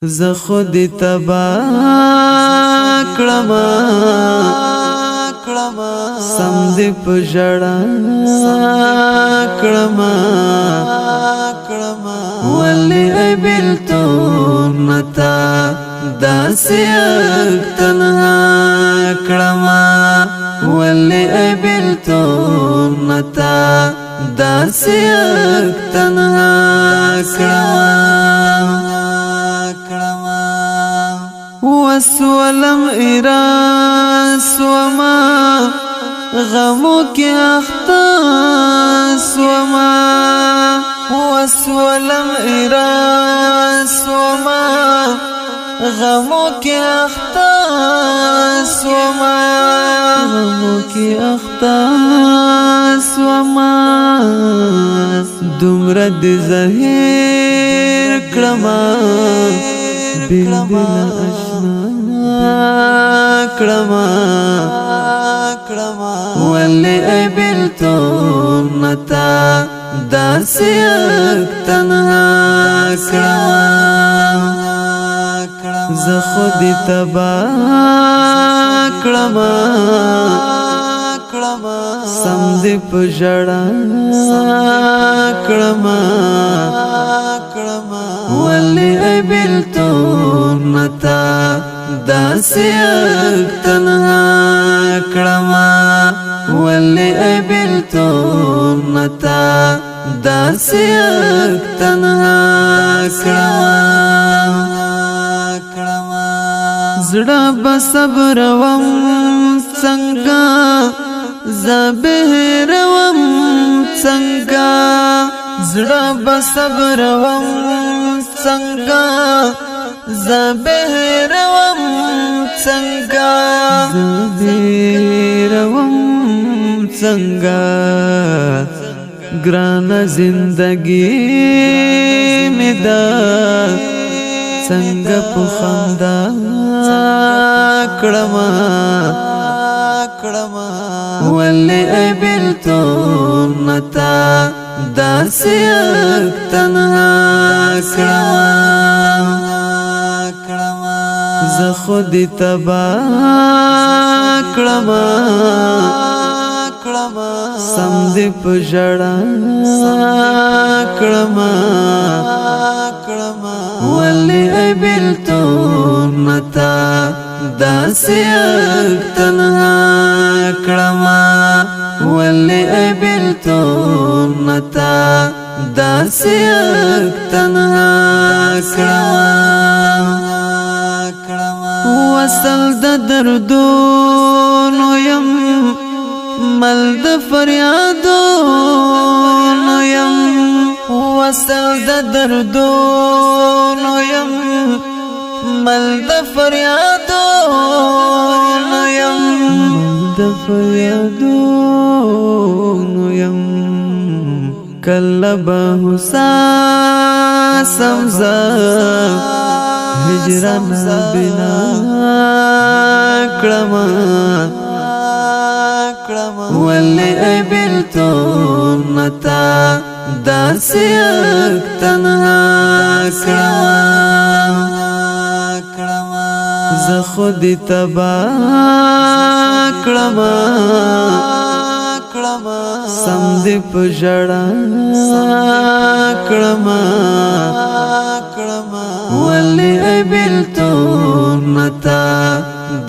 ز خود تبا کړما سم دې په ژړا کړما ولې بلتون متا داسې تنها کړما ولې بلتون متا داسې تنها کړما وسولم اراس وما غمو کې اخته سوما وسولم اراس وما غمو کې اخته سوما غمو کې اخته سوما دومره دې زهیر کړما بلبل اشنا کړما ولې بلتون متا داسې تنها کړما زه خود تبا کړما سم دې په ژړا کړما ولې بلتون متا داسې تنها کړما ولې بلتون متا داسې تنها کړما زړه بصبر وم څنګه زبهر وم څنګه زړه بصبر وم څنګه زبهر وم څنګه زبهر وم څنګه ګران زندگی می دا څنګه په خندا کړما ولې بلتون متا داسې تنها کړما زه خود تبا کړما سم دې په ژړا کړما ولې بلتون متا داسې تنها کړما ولې بلتون متا داسې تنها کړما وصل د دردونو یم مل د فریادونو یم وصل د دردونو یم مل د فریادونو یم د فریادونو یم کله به حساسم زه هجران بنا کړما ولې بلتون متا داسې تنها کړما زه خود تبا کړما سم دې په ژړا کړما ولې بلتون متا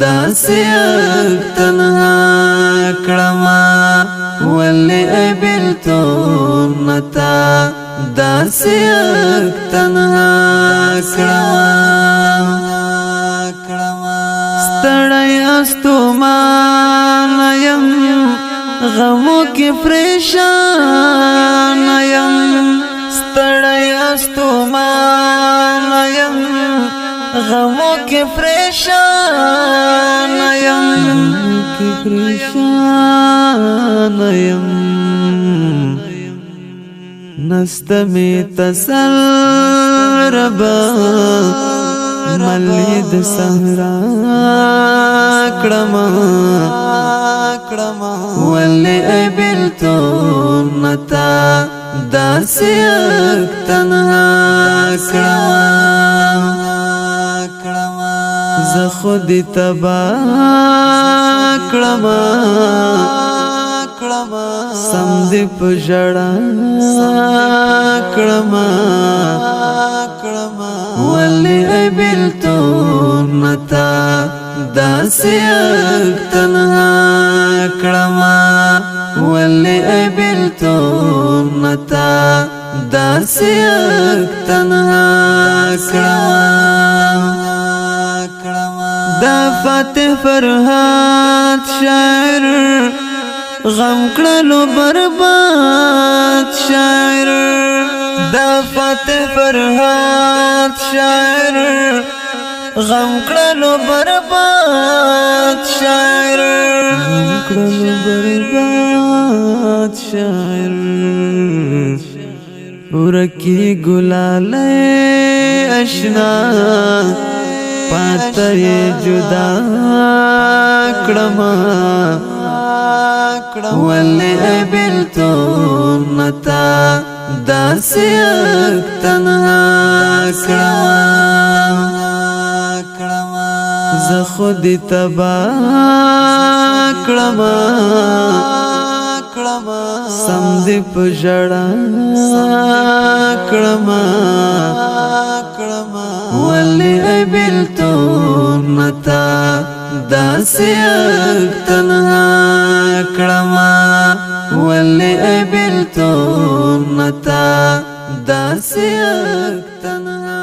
داسې تنها کړما ولې بلتون متا داسې تنها کړما ستړی استومان یم غمو کې پریشان یم ستړی استومان یم غمو کې پریشان یم نست می تسل ربا ملید سهرا کړما ولې بلتون متا داسې تنها کړم زه خود تبا کړما سم دې په ژړا کړما ولې بیلتون نتا داسې تنها کړما ولې بیلتون نتا داسې تنها کړما دا فاتح فرحات شاعر غم کړلو برباد شاعر دا فاتح فرحات شاعر غم کړلو برباد شاعر غم کړلو برباد شاعر ورکی گلاله اشنا پاته جدا کړما ولې بیلتون نتا داسې تنها کړما زه خود تبا کړما سم دې په ژړا کړما ولې بیلتون نتا داسې تنها کړما ولې بیلتون نتا داسې تنها